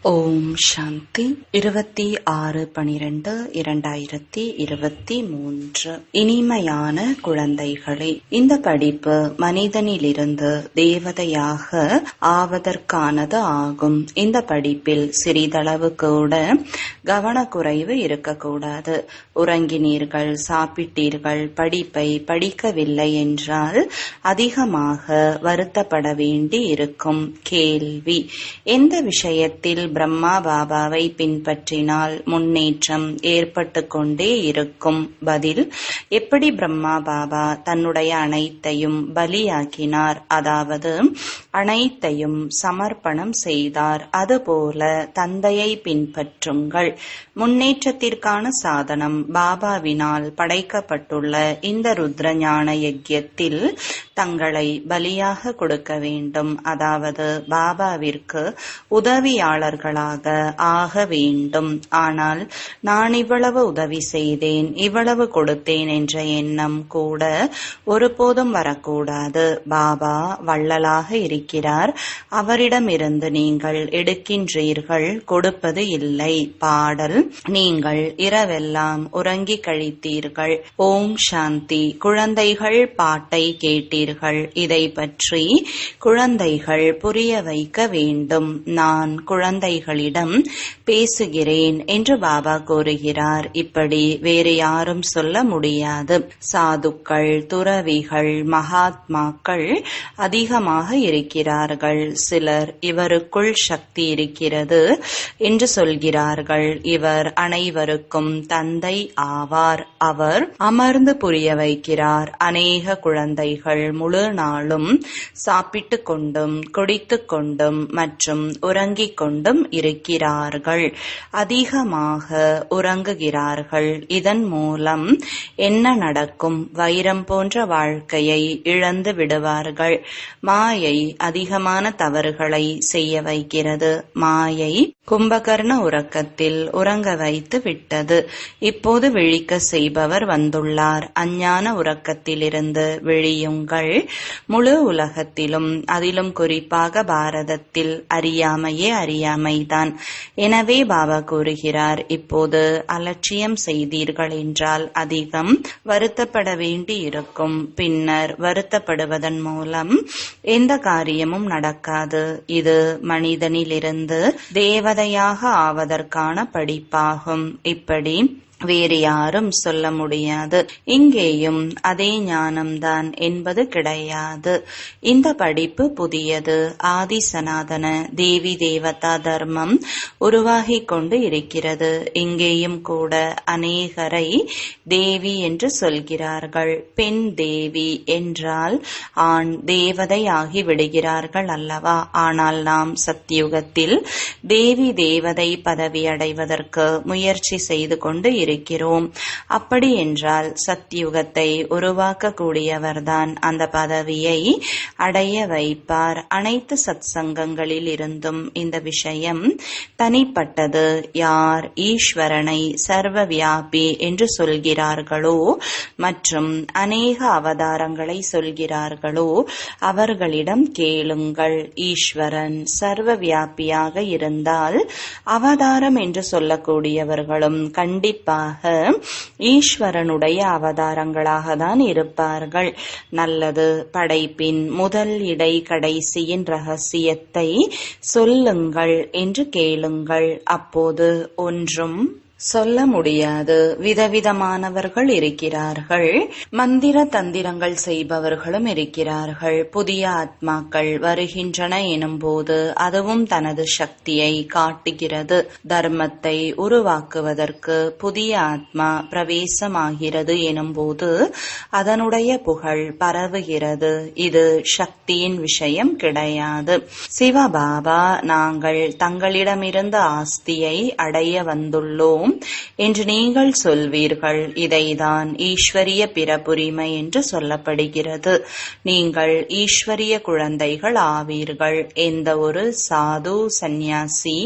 ஓம் சாந்தி 26/12/2023. இனிமையான குழந்தைகளே, இந்த படிப்பு மனிதனிலிருந்து தேவதையாக ஆவதற்கானது ஆகும். இந்த படிப்பில் சிறிதளவு கூட கவனக்குறைவு இருக்கக்கூடாது. உறங்கினீர்கள், சாப்பிட்டீர்கள், படிப்பை படிக்கவில்லை என்றால் அதிகமாக வருத்தப்பட வேண்டி இருக்கும். கேள்வி: எந்த விஷயத்தில் பிரம்மா பாபாவை பின்பற்றினால் முன்னேற்றம் ஏற்பட்டு கொண்டே இருக்கும்? பதில்: எப்படி பிரம்மா பாபா தன்னுடைய அனைத்தையும் பலியாக்கினார், அதாவது அனைத்தையும் சமர்ப்பணம் செய்தார், அதுபோல தந்தையை பின்பற்றுங்கள். முன்னேற்றத்திற்கான சாதனம் பாபாவினால் படைக்கப்பட்டுள்ள இந்த ருத்ர ஞான யஜ்யத்தில் தங்களை பலியாக கொடுக்க வேண்டும். அதாவது பாபாவிற்கு உதவியாளர்களாக ஆக வேண்டும். ஆனால் நான் இவ்வளவு உதவி செய்தேன், இவ்வளவு கொடுத்தேன் என்ற எண்ணம் கூட ஒருபோதும் வரக்கூடாது. பாபா வள்ளலாக இருக்கிறார், அவரிடமிருந்து நீங்கள் எடுக்கின்றீர்கள், கொடுப்பது இல்லை. பாடல்: நீங்கள் இரவெல்லாம் உறங்கி கழித்தீர்கள். ஓம் சாந்தி. குழந்தைகள் பாட்டை கேட்டீர்கள். இதை பற்றி குழந்தைகள் புரிய வைக்க வேண்டும். நான் குழந்தைகளிடம் பேசுகிறேன் என்று பாபா கூறுகிறார். இப்படி வேறு யாரும் சொல்ல முடியாது. சாதுக்கள், துறவிகள், மகாத்மாக்கள் அதிகமாக இருக்கிறார்கள். சிலர் இவருக்குள் சக்தி இருக்கிறது என்று சொல்கிறார்கள். இவர் அனைவருக்கும் தந்தை ஆவார். அவர் அமர்ந்து புரிய வைக்கிறார். அநேக குழந்தைகள் முழு நாளும் சாப்பிட்டு கொண்டும் குடித்து கொண்டும் மற்றும் உறங்கிக் கொண்டும் இருக்கிறார்கள். அதிகமாக உறங்குகிறார்கள். இதன் மூலம் என்ன நடக்கும்? வைரம் போன்ற வாழ்க்கையை இழந்து விடுவார்கள். மாயை அதிகமான தவறுகளை செய்ய வைக்கிறது. மாயை கும்பகர்ண உறக்கத்தில் உறங்க வைத்து விட்டது. இப்போது விழிக்க செய்பவர் வந்துள்ளார். அஞ்ஞான உறக்கத்திலிருந்து விழியுங்கள். முழு உலகத்திலும், அதிலும் குறிப்பாக பாரதத்தில் அறியாமையே அறியாமைதான். எனவே பாபா கூறுகிறார், இப்போது அலட்சியம் செய்தீர்கள் என்றால் அதிகம் வருத்தப்பட வேண்டி இருக்கும். பின்னர் வருத்தப்படுவதன் மூலம் எந்த காரியமும் நடக்காது. இது மனிதனிலிருந்து தேவதையாக ஆவதற்கான படிப்பாகும். இப்படி வேறு யாரும் சொல்ல முடியாது. இங்கேயும் அதே ஞானம்தான் என்பது கிடையாது. இந்த படிப்பு புதியது. ஆதி சனாதன தேவி தேவதா தர்மம் உருவாகி கொண்டு இருக்கிறது. இங்கேயும் கூட அநேகரை தேவி என்று சொல்கிறார்கள். பெண் தேவி என்றால் ஆண் தேவதை ஆகி விடுகிறார்கள் அல்லவா? ஆனால் நாம் சத்தியுகத்தில் தேவி தேவதை பதவி அடைவதற்கு முயற்சி செய்து கொண்டு இருக்கிறோம். அப்படி என்றால் சத்தியுகத்தை உருவாக்கக்கூடியவர்தான் அந்த பதவியை அடைய வைப்பார். அனைத்து சத் சங்கங்களில் இருந்தும் இந்த விஷயம் தனிப்பட்டது. யார் ஈஸ்வரனை சர்வ வியாபி என்று சொல்கிறார்களோ மற்றும் அநேக அவதாரங்களை சொல்கிறார்களோ அவர்களிடம் கேளுங்கள். ஈஸ்வரன் சர்வ வியாபியாக இருந்தால் அவதாரம் என்று சொல்லக்கூடியவர்களும் கண்டிப்பாக ஈஸ்வரனுடைய அவதாரங்களாக தான் இருப்பார்கள். நல்லது. படைப்பின் முதல் இடை கடைசியின் ரகசியத்தை சொல்லுங்கள் என்று கேளுங்கள். அப்போது ஒன்றும் சொல்ல முடியாது. விதவிதமானவர்கள் இருக்கிறார்கள். மந்திர தந்திரங்கள் செய்பவர்களும் இருக்கிறார்கள். புதிய ஆத்மாக்கள் வருகின்றன எனும் போது அதுவும் தனது சக்தியை காட்டுகிறது. தர்மத்தை உருவாக்குவதற்கு புதிய ஆத்மா பிரவேசமாகிறது எனும் போது அதனுடைய புகழ் பரவுகிறது. இது சக்தியின் விஷயம் கிடையாது. சிவபாபா நாங்கள் தங்களிடமிருந்து ஆஸ்தியை அடைய வந்துள்ளோம். செய்கிறோம் என்று நீங்கள் சொல்வீர்கள். இதைதான் ஈஸ்வரிய பிறப்புரிமை என்று சொல்லப்படுகிறது. நீங்கள் ஈஸ்வரிய குழந்தைகள் ஆவீர்கள். எந்த ஒரு சாது, சந்நியாசி,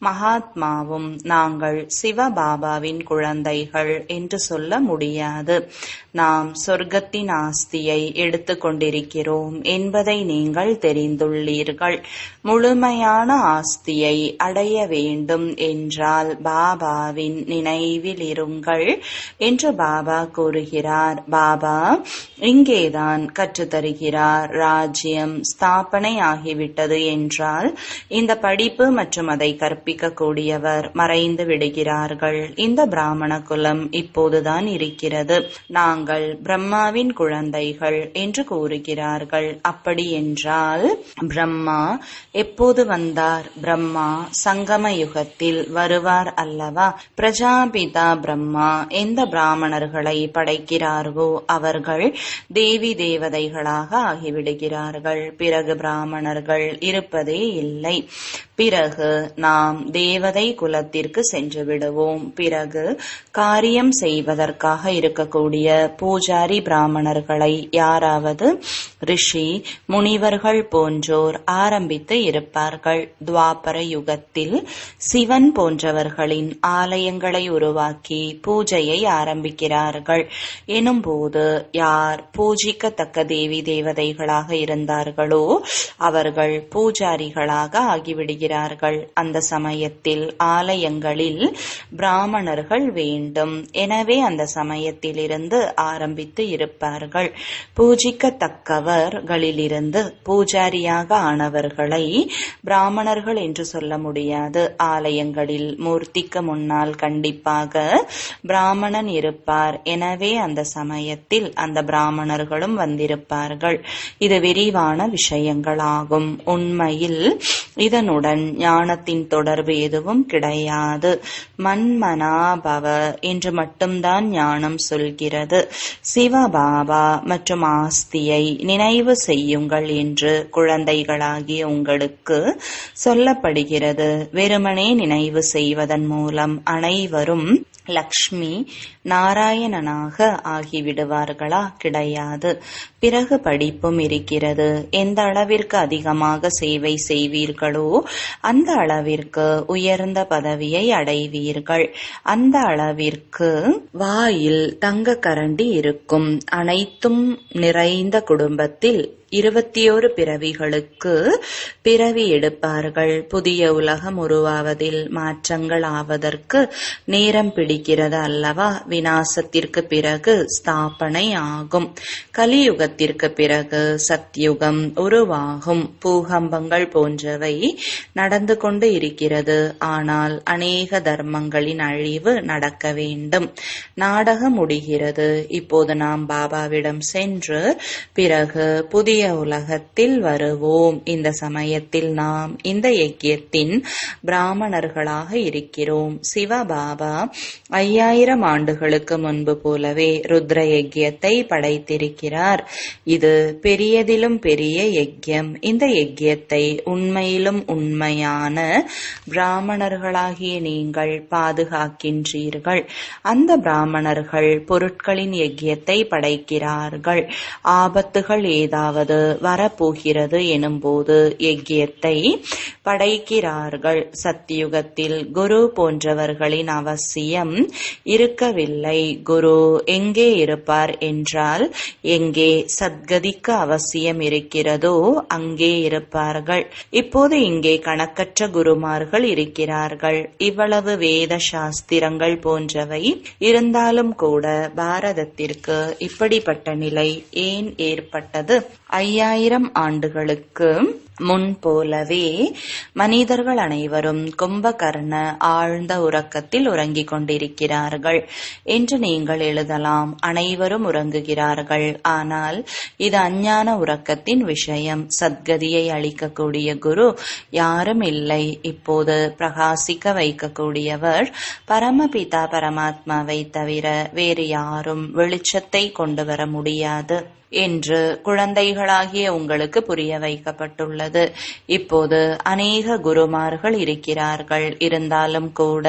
மகாத்மாவும் நாங்கள் சிவபாபாவின் குழந்தைகள் என்று சொல்ல முடியாது. நாம் சொர்க்கத்தின் ஆஸ்தியை எடுத்துக் கொண்டிருக்கிறோம் என்பதை நீங்கள் தெரிந்துள்ளீர்கள். முழுமையான ஆஸ்தியை அடைய வேண்டும் என்றால் பாபாவின் நினைவில் இருங்கள் என்று பாபா கூறுகிறார். பாபா இங்கேதான் கற்றுத்தருகிறார். ராஜ்யம் ஸ்தாபனை ஆகிவிட்டது என்றால் இந்த படிப்பு மற்றும் அதை கற்பிக்கக்கூடியவர் மறைந்து விடுகிறார்கள். இந்த பிராமண குலம் இப்போதுதான் இருக்கிறது. நாங்கள் பிரம்மாவின் குழந்தைகள் என்று கூறுகிறார்கள். அப்படி என்றால் பிரம்மா எப்போது வந்தார்? பிரம்மா சங்கம யுகத்தில் வருவார் அல்லவா? பிரஜாபிதா பிரம்மா எந்த பிராமணர்களை படைக்கிறார்களோ அவர்கள் தேவி தேவதைகளாக ஆகிவிடுகிறார்கள். பிறகு பிராமணர்கள் இருப்பதே இல்லை. பிறகு நாம் தேவதை குலத்திற்கு சென்று விடுவோம். பிறகு காரியம் செய்வதற்காக இருக்கக்கூடிய பூஜாரி பிராமணர்களை யாராவது ரிஷி முனிவர்கள் போன்றோர் ஆரம்பித்து இருப்பார்கள். துவாபர யுகத்தில் சிவன் போன்றவர்களின் ஆலயங்களை உருவாக்கி பூஜையை ஆரம்பிக்கிறார்கள். எனும்போது யார் பூஜிக்கத்தக்க தேவி தேவதைகளாக இருந்தார்களோ அவர்கள் பூஜாரிகளாக ஆகிவிடுகிறார்கள். அந்த சமயத்தில் ஆலயங்களில் பிராமணர்கள் வேண்டும். எனவே அந்த சமயத்திலிருந்து ஆரம்பித்து இருப்பார்கள். பூஜிக்கத்தக்கவர்களிலிருந்து பூஜாரியாக ஆனவர்களை பிராமணர்கள் என்று சொல்ல முடியாது. ஆலயங்களில் மூர்த்திக்கு முன்னால் கண்டிப்பாக பிராமணன் இருப்பார். எனவே அந்த சமயத்தில் அந்த பிராமணர்களும் வந்திருப்பார்கள். இது விரிவான விஷயங்களாகும். உண்மையில் இதனுடன் ஞானத்தின் தொடர்பு எதுவும் கிடையாது. மன்மனாபவ என்று மட்டும்தான் ஞானம் சொல்கிறது. சிவபாபா மற்றும் ஆஸ்தியை நினைவு செய்யுங்கள் என்று குழந்தைகளாகிய உங்களுக்கு சொல்லப்படுகிறது. வெறுமனே நினைவு செய்வதன் மூலம் அனைவரும் லக்ஷ்மி நாராயணனாக ஆகிவிடுவார்களா? கிடையாது. பிறகு படிப்பும் இருக்கிறது. எந்த அளவிற்கு அதிகமாக சேவை செய்வீர்களோ அந்த அளவிற்கு உயர்ந்த பதவியை அடைவீர்கள். அந்த அளவிற்கு வாயில் தங்க கரண்டி இருக்கும். அனைத்தும் நிறைந்த குடும்பத்தில் 21 பிறவிகளுக்கு பிறவி எடுப்பார்கள். புதிய உலகம் உருவாவதில் மாற்றங்கள் ஆவதற்கு நேரம் பிடிக்கிறது அல்லவா? விநாசத்திற்கு பிறகு ஸ்தாபனை ஆகும். கலியுகத்திற்கு பிறகு சத்யுகம் உருவாகும். பூகம்பங்கள் போன்றவை நடந்து கொண்டு இருக்கிறது. ஆனால் அநேக தர்மங்களின் அழிவு நடக்க வேண்டும். நாடகம் முடிகிறது. இப்போது நாம் பாபாவிடம் சென்று பிறகு புதிய உலகத்தில் வருவோம். இந்த சமயத்தில் நாம் இந்த யஜ்யத்தின் பிராமணர்களாக இருக்கிறோம். சிவபாபா 5000 ஆண்டுகளுக்கு முன்பு போலவே ருத்ர யஜ்யத்தை படைத்திருக்கிறார். இது பெரியதிலும் பெரிய யஜ்யம். இந்த யஜ்யத்தை உண்மையிலும் உண்மையான பிராமணர்களாகிய நீங்கள் பாதுகாக்கின்றீர்கள். அந்த பிராமணர்கள் பொருட்களின் யஜ்யத்தை படைக்கிறார்கள். ஆபத்துகள் ஏதாவது வரப்போகிறது எனும்போது யஜ்யத்தை படைக்கிறார்கள். சத்தியுகத்தில் குரு போன்றவர்களின் அவசியம் இருக்கவில்லை. குரு எங்கே இருப்பார் என்றால் எங்கே சத்கதிக்கு அவசியம் இருக்கிறதோ அங்கே இருப்பார்கள். இப்போது இங்கே கணக்கற்ற குருமார்கள் இருக்கிறார்கள். இவ்வளவு வேத சாஸ்திரங்கள் போன்றவை இருந்தாலும் கூட பாரதத்திற்கு இப்படிப்பட்ட நிலை ஏன் ஏற்பட்டது? 5000 ஆண்டுகளுக்கு முன் போலவே மனிதர்கள் அனைவரும் கும்பகர்ண ஆழ்ந்த உறக்கத்தில் உறங்கிக் கொண்டிருக்கிறார்கள் என்று நீங்கள் எழுதலாம். அனைவரும் உறங்குகிறார்கள். ஆனால் இது அஞ்ஞான உறக்கத்தின் விஷயம். சத்கதியை அளிக்கக்கூடிய குரு யாரும் இல்லை. இப்போது பிரகாசிக்க வைக்கக்கூடியவர் பரமபிதா பரமாத்மாவை தவிர வேறு யாரும் வெளிச்சத்தை கொண்டு வர முடியாது என்று குழந்தைகளாகிய உங்களுக்கு புரிய வைக்கப்பட்டுள்ளது. உள்ளது. இப்போது அநேக குருமார்கள் இருக்கிறார்கள். இருந்தாலும் கூட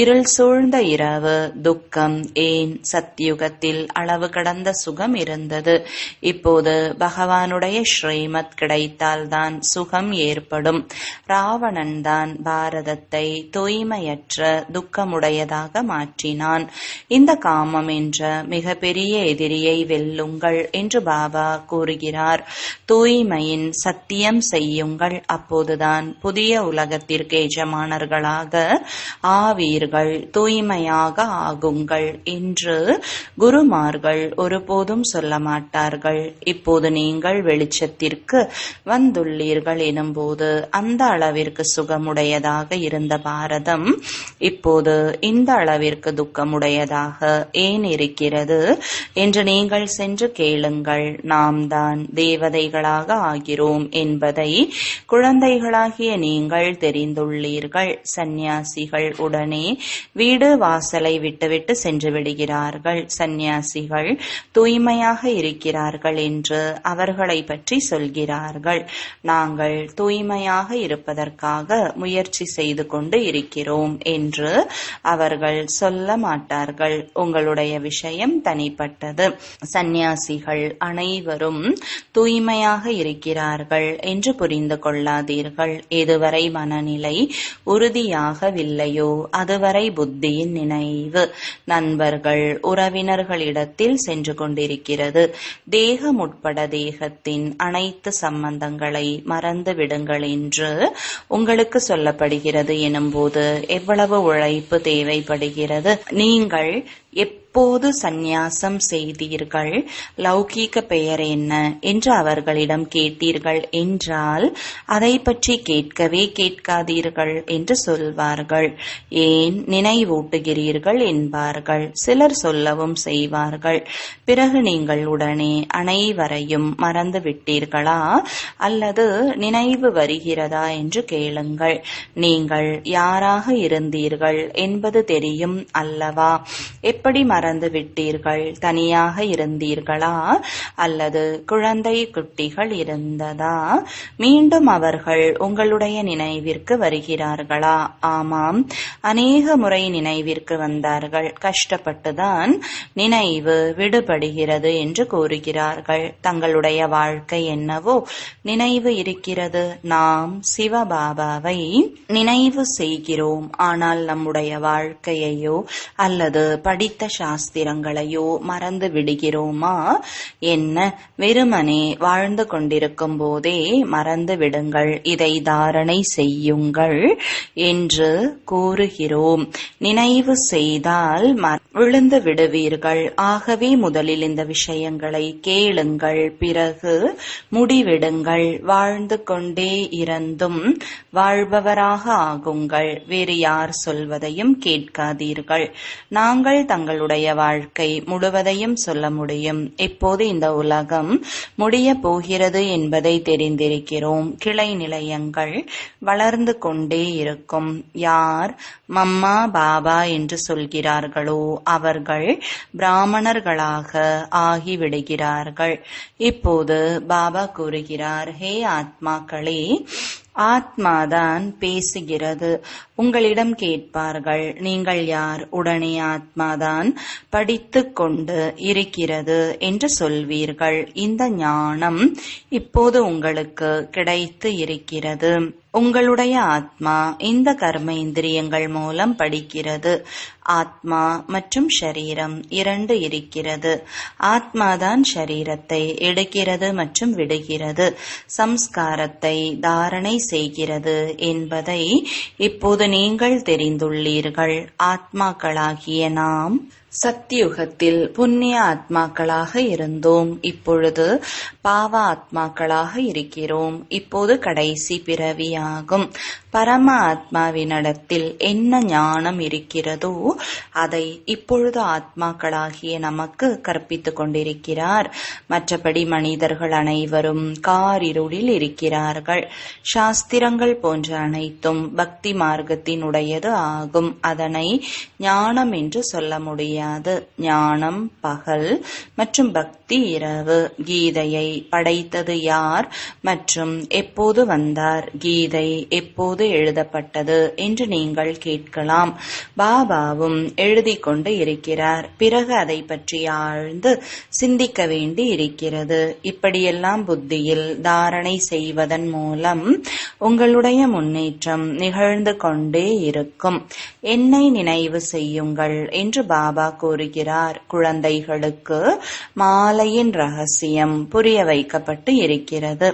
இருள் சூழ்ந்த இரவு, துக்கம். ஏன்? சத்யுகத்தில் அளவு கடந்த சுகம் இருந்தது. இப்போது பகவானுடைய ஸ்ரீமத் கிடைத்தால்தான் சுகம் ஏற்படும். ராவணன் தான் பாரதத்தை தூய்மையற்ற துக்கமுடையதாக மாற்றினான். இந்த காமம் என்ற மிகப்பெரிய எதிரியை வெல்லுங்கள் என்று பாபா கூறுகிறார். தூய்மையின் சத்தியம் செய்யுங்கள். அப்போதுதான் புதிய உலகத்திற்கு எஜமானர்களாக ஆவீர்கள். தூய்மையாக ஆகுங்கள் என்று குருமார்கள் ஒருபோதும் சொல்ல மாட்டார்கள். இப்போது நீங்கள் வெளிச்சத்திற்கு வந்துள்ளீர்கள் எனும்போது அந்த அளவிற்கு சுகமுடையதாக இருந்த பாரதம் இப்போது இந்த அளவிற்கு துக்கமுடையதாக ஏன் இருக்கிறது என்று நீங்கள் சென்று கேளுங்கள். நாம் தான் தேவதைகளாக ஆகிறோம் என்பதை குழந்தைகளாகிய நீங்கள் தெரிந்துள்ளீர்கள். சந்நியாசிகள் உடனே வீடு வாசலை விட்டுவிட்டு சென்று விடுகிறார்கள். சந்நியாசிகள் தூய்மையாக இருக்கிறார்கள் என்று அவர்களை பற்றி சொல்கிறார்கள். நாங்கள் தூய்மையாக இருப்பதற்காக முயற்சி செய்து கொண்டு இருக்கிறோம் என்று அவர்கள் சொல்ல மாட்டார்கள். உங்களுடைய விஷயம் தனிப்பட்டது. சந்நியாசிகள் அனைவரும் தூய்மையாக இருக்கிறார்கள் என்று புரிந்து கொள்ளாதீர்கள். எதுவரை மனநிலை உறுதியாகவில்லையோ அதுவரை புத்தியின் நினைவு நண்பர்கள் உறவினர்களிடத்தில் சென்று கொண்டிருக்கிறது. தேகம் உட்பட தேகத்தின் அனைத்து சம்பந்தங்களை மறந்து விடுங்கள் என்று உங்களுக்கு சொல்லப்படுகிறது எனும்போது எவ்வளவு உழைப்பு தேவைப்படுகிறது. நீங்கள் எப்போது சந்நியாசம் செய்தீர்கள்? லௌகீக பெயர் என்ன என்று அவர்களிடம் கேட்டீர்கள் என்றால் அதை பற்றி கேட்கவே கேட்காதீர்கள் என்று சொல்வார்கள். ஏன் நினைவூட்டுகிறீர்கள் என்பார்கள். சிலர் சொல்லவும் செய்வார்கள். பிறகு நீங்கள் உடனே அனைவரையும் மறந்து விட்டீர்களா அல்லது நினைவு வருகிறதா என்று கேளுங்கள். நீங்கள் யாராக இருந்தீர்கள் என்பது தெரியும் அல்லவா? எப்படி மறந்து விட்டீர்கள்? தனியாக இருந்தீர்களா அல்லது குழந்தை குட்டிகள் இருந்ததா? மீண்டும் அவர்கள் உங்களுடைய நினைவிற்கு வருகிறார்களா? ஆமாம், அநேக முறை நினைவிற்கு வந்தார்கள். கஷ்டப்பட்டுதான் நினைவு விடுபடுகிறது என்று கூறுகிறார்கள். தங்களுடைய வாழ்க்கை என்னவோ நினைவு இருக்கிறது. நாம் சிவபாபாவை நினைவு செய்கிறோம். ஆனால் நம்முடைய வாழ்க்கையையோ அல்லது படித்த சாஸ்திரங்களையோ மறந்து விடுகிறோமா என்ன? வெறுமனே வாழ்ந்து கொண்டிருக்கும் போதே மறந்து விடுங்கள். இதை தாரணை செய்யுங்கள் என்று கூறுகிறோம். நினைவு செய்தால் விழுந்து விடுவீர்கள். ஆகவே முதலில் இந்த விஷயங்களை கேளுங்கள், பிறகு முடிவெடுங்கள். வாழ்ந்து கொண்டே இருந்தும் வாழ்பவராக ஆகுங்கள். வேறு யார் சொல்வதையும் கேட்காதீர்கள். நாங்கள் தங்களுடைய வாழ்க்கை முழுவதையும் சொல்ல முடியும். இப்போது இந்த உலகம் முடிய போகிறது என்பதை தெரிந்திருக்கிறோம். கிளை நிலையங்கள் வளர்ந்து கொண்டே இருக்கும். யார் மம்மா பாபா என்று சொல்கிறார்களோ அவர்கள் பிராமணர்களாக ஆகிவிடுகிறார்கள். இப்போது பாபா கூறுகிறார், ஹே ஆத்மாக்களே, ஆத்மாதான் பேசுகிறது. உங்களிடம் கேட்பார்கள், நீங்கள் யார்? உடனே ஆத்மாதான் படித்து கொண்டு இருக்கிறது என்று சொல்வீர்கள். இந்த ஞானம் இப்போது உங்களுக்கு கிடைத்து இருக்கிறது. உங்களுடைய ஆத்மா இந்த கர்ம இந்திரியங்கள் மூலம் படிக்கிறது. ஆத்மா மற்றும் ஷரீரம் இரண்டு இருக்கிறது. ஆத்மாதான் ஷரீரத்தை எடுக்கிறது மற்றும் விடுகிறது, சம்ஸ்காரத்தை தாரணை செய்கிறது என்பதை இப்போது நீங்கள் தெரிந்துள்ளீர்கள். ஆத்மாக்களாகிய நாம் சத்தியுகத்தில் புண்ணிய ஆத்மாக்களாக இருந்தோம். இப்பொழுது பாவ ஆத்மாக்களாக இருக்கிறோம். இப்போது கடைசி பிறவியாகும். பரம ஆத்மாவினிடத்தில் என்ன ஞானம் இருக்கிறதோ அதை இப்பொழுது ஆத்மாக்களாகிய நமக்கு கற்பித்துக் கொண்டிருக்கிறார். மற்றபடி மனிதர்கள் அனைவரும் காரிருளில் இருக்கிறார்கள். சாஸ்திரங்கள் போன்ற அனைத்தும் பக்தி மார்க்கத்தினுடையது ஆகும். அதனை ஞானம் என்று சொல்ல முடியாது. ஞானம் பகல் மற்றும் பக்தி இரவு. கீதையை படைத்தது யார் மற்றும் எப்போது வந்தார், கீதை எப்போது எழுதப்பட்டது என்று நீங்கள் கேட்கலாம். பாபாவும் எழுதி கொண்டு இருக்கிறார். பிறகு அதை பற்றி ஆழ்ந்து சிந்திக்க வேண்டி இருக்கிறது. இப்படியெல்லாம் புத்தியில் தாரணை செய்வதன் மூலம் உங்களுடைய முன்னேற்றம் நிகழ்ந்து கொண்டே இருக்கும். என்னை நினைவு செய்யுங்கள் என்று பாபா கூறுகிறார். குழந்தைகளுக்கு மாலையின் ரகசியம் புரிய வைக்கப்பட்டு இருக்கிறது.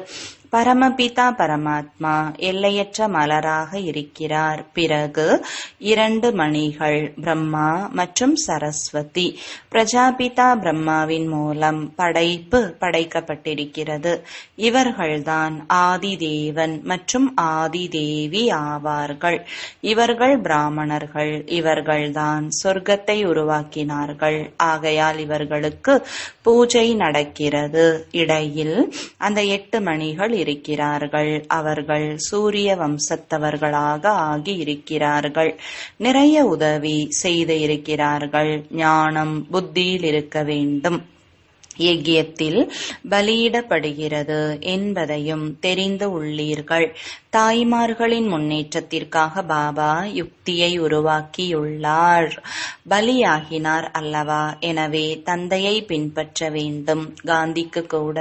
பரமபிதா பரமாத்மா எல்லையற்ற மலராக இருக்கிறார். பிறகு 2 மணிகள் பிரம்மா மற்றும் சரஸ்வதி. பிரஜாபிதா பிரம்மாவின் மூலம் படைப்பு படைக்கப்பட்டிருக்கிறது. இவர்கள்தான் ஆதி தேவன் மற்றும் ஆதி தேவி ஆவார்கள். இவர்கள் பிராமணர்கள். இவர்கள்தான் சொர்க்கத்தை உருவாக்கினார்கள். ஆகையால் இவர்களுக்கு பூஜை நடக்கிறது. இடையில் அந்த 8 மணிகள் இருக்கிறார்கள். அவர்கள் சூரிய வம்சத்தவர்களாக ஆகி இருக்கிறார்கள். நிறைய உதவி செய்து இருக்கிறார்கள். ஞானம் புத்தியில் இருக்க வேண்டும். யஜ்யத்தில் பலியிடப்படுகிறது என்பதையும் தெரிந்து உள்ளீர்கள். தாய்மார்களின் முன்னேற்றத்திற்காக பாபா யுக்தியை உருவாக்கியுள்ளார். பலியாகினார் அல்லவா? எனவே தந்தையை பின்பற்ற வேண்டும். காந்திக்கு கூட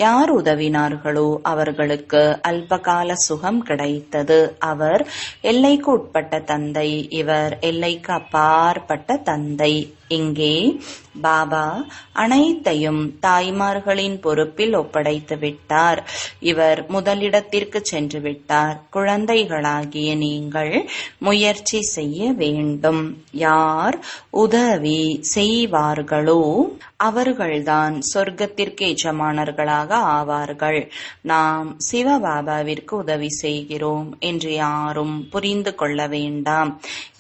யார் உதவினார்களோ அவர்களுக்கு அல்பகால சுகம் கிடைத்தது. அவர் எல்லைக்கு உட்பட்ட தந்தை. இவர் எல்லைக்கு அப்பாற்பட்ட தந்தை. இங்கே பாபா அனைத்தையும் தாய்மார்களின் பொறுப்பில் ஒப்படைத்து விட்டார். இவர் முதலிடத்திற்கு சென்று விட்டார். குழந்தைகளாகிய நீங்கள் முயற்சி செய்ய வேண்டும். யார் உதவி செய்வார்களோ அவர்கள்தான் சொர்க்கத்திற்கு எஜமானர்களாக ஆவார்கள். நாம் சிவபாபாவிற்கு உதவி செய்கிறோம் என்று யாரும் புரிந்து கொள்ள வேண்டாம்.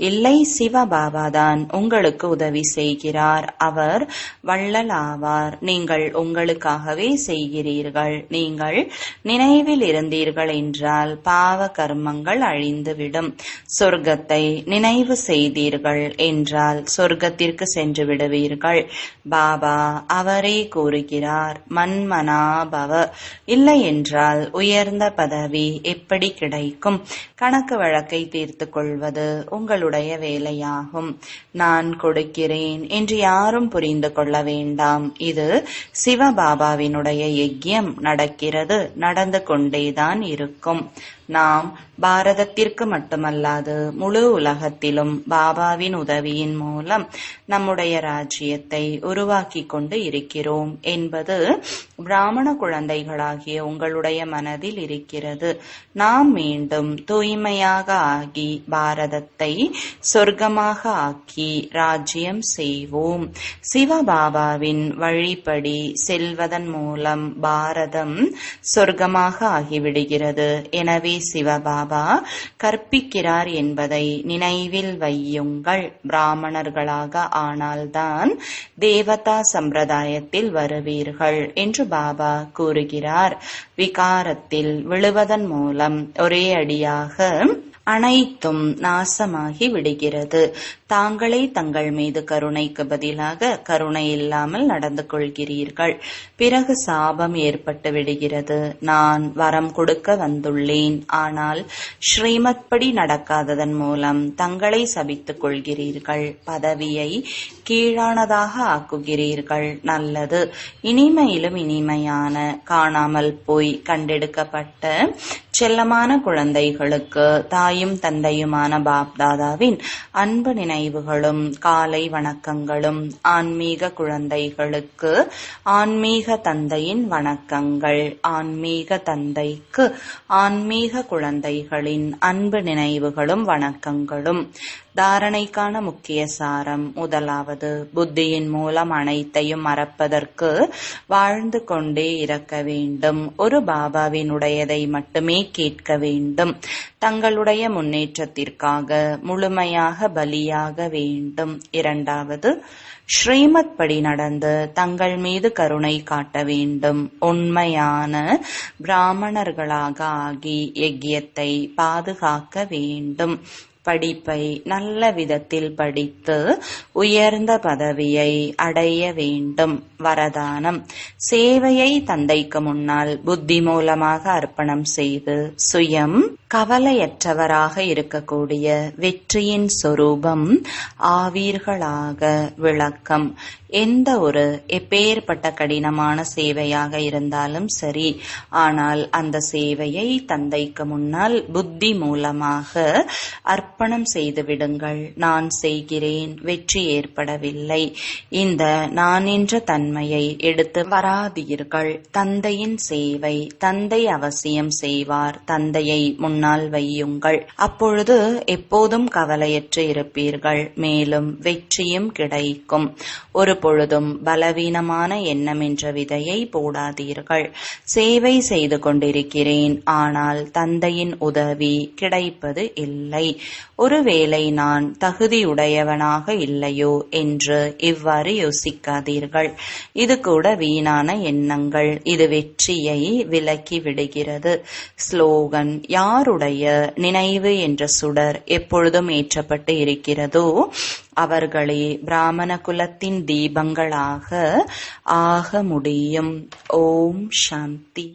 இல்லை, சிவபாபாதான் உங்களுக்கு உதவி செய்கிறார். அவர் வள்ளல் ஆவார். நீங்கள் உங்களுக்காகவே செய்கிறீர்கள். நீங்கள் நினைவில் இருந்தீர்கள் என்றால் பாவ கர்மங்கள் அழிந்துவிடும். சொர்க்கத்தை நினைவு செய்தீர்கள் என்றால் சொர்க்கத்திற்கு சென்று விடுவீர்கள். பாபா அவரே கூறுகிறார், மன்மனாபவ. இல்லை என்றால் உயர்ந்த பதவி எப்படி கிடைக்கும்? கணக்கு வழக்கை தீர்த்து கொள்வது உங்களுடைய வேலையாகும். நான் கொடுக்கிறேன் என்று யாரும் புரிந்து கொள்ள வேண்டாம். இது சிவபாபாவினுடைய யஜ்யம் நடக்கிறது, நடந்து கொண்டேதான் இருக்கும். நாம் பாரதத்திற்கு மட்டுமல்லாது முழு உலகத்திலும் பாபாவின் உதவியின் மூலம் நம்முடைய ராஜ்யத்தை உருவாக்கி கொண்டு இருக்கிறோம் என்பது பிராமண குழந்தைகளாகிய உங்களுடைய மனதில் இருக்கிறது. நாம் மீண்டும் தூய்மையாக ஆகி பாரதத்தை சொர்க்கமாக ஆக்கி ராஜ்யம் செய்வோம். சிவபாபாவின் வழிப்படி செல்வதன் மூலம் பாரதம் சொர்க்கமாக ஆகிவிடுகிறது. எனவே சிவபாபா கற்பிக்கிறார் என்பதை நினைவில் வையுங்கள். பிராமணர்களாக ஆனால்தான் தேவதா சம்பிரதாயத்தில் வருவீர்கள் என்று பாபா கூறுகிறார். விகாரத்தில் விழுவதன் மூலம் ஒரே அடியாக அனைத்தும் நாசமாகி விடுகிறது. தாங்களே தங்கள் மீது கருணைக்கு பதிலாக கருணை இல்லாமல் நடந்து கொள்கிறீர்கள். பிறகு சாபம் ஏற்பட்டு விடுகிறது. நான் வரம் கொடுக்க வந்துள்ளேன், ஆனால் ஸ்ரீமத் படி நடக்காததன் மூலம் தங்களை சபித்துக் கொள்கிறீர்கள். பதவியை கீழானதாக ஆக்குகிறீர்கள். நல்லது, இனிமையிலும் இனிமையான காணாமல் போய் கண்டெடுக்கப்பட்ட செல்லமான குழந்தைகளுக்கு தாயும் தந்தையுமான பாப்தாதாவின் அன்பு நினைவுகளும் காலை வணக்கங்களும். ஆன்மீக குழந்தைகளுக்கு ஆன்மீக தந்தையின் வணக்கங்கள். ஆன்மீக தந்தைக்கு ஆன்மீக குழந்தைகளின் அன்பு நினைவுகளும் வணக்கங்களும். தாரணைக்கான முக்கிய சாரம். முதலாவது, புத்தியின் மூலம் அனைத்தையும் மறப்பதற்கு வாழ்ந்து கொண்டே இருக்க வேண்டும். ஒரு பாபாவினுடையதை மட்டுமே கேட்க வேண்டும். தங்களுடைய முன்னேற்றத்திற்காக முழுமையாக பலியாக வேண்டும். இரண்டாவது, ஸ்ரீமத் படி நடந்து தங்கள் மீது கருணை காட்ட வேண்டும். உண்மையான பிராமணர்களாக ஆகி யஜ்யத்தை பாதுகாக்க வேண்டும். படிப்பை நல்ல விதத்தில் படித்து உயர்ந்த பதவியை அடைய வேண்டும். வரதானம். சேவையை தந்தைக்கு முன்னால் புத்தி மூலமாக அர்ப்பணம் செய்து சுயம் கவலையற்றவராக இருக்கக்கூடிய வெற்றியின் சொரூபம் ஆவீர்களாக. விளக்கம். எந்த ஒரு எப்பேற்பட்ட கடினமான சேவையாக இருந்தாலும் சரி, ஆனால் அந்த சேவையை தந்தைக்கு முன்னால் புத்தி மூலமாக அர்ப்பணம் செய்து விடுங்கள். நான் செய்கிறேன், வெற்றி ஏற்படவில்லை. இந்த நான் என்ற தன்மையை எடுத்து வராதீர்கள். தந்தையின் சேவை, தந்தை அவசியம் செய்வார். தந்தையை முன்னால் வையுங்கள். அப்பொழுது எப்போதும் கவலையற்று இருப்பீர்கள். மேலும் வெற்றியும் கிடைக்கும். ஒரு பொழுதும் பலவீனமான எண்ணம் என்ற விதையை போடாதீர்கள். சேவை செய்து கொண்டிருக்கிறேன், ஆனால் தந்தையின் உதவி கிடைப்பது இல்லை. ஒருவேளை நான் தகுதியுடையவனாக இல்லையோ என்று இவ்வாறு யோசிக்காதீர்கள். இது கூட வீணான எண்ணங்கள். இது வெற்றியை விலக்கி விடுகிறது. ஸ்லோகன். யாருடைய நினைவு என்ற சுடர் எப்பொழுதும் ஏற்றப்பட்டு இருக்கிறதோ அவர்களே பிராமண குலத்தின் தீபங்களாக ஆக முடியும். ஓம் சாந்தி.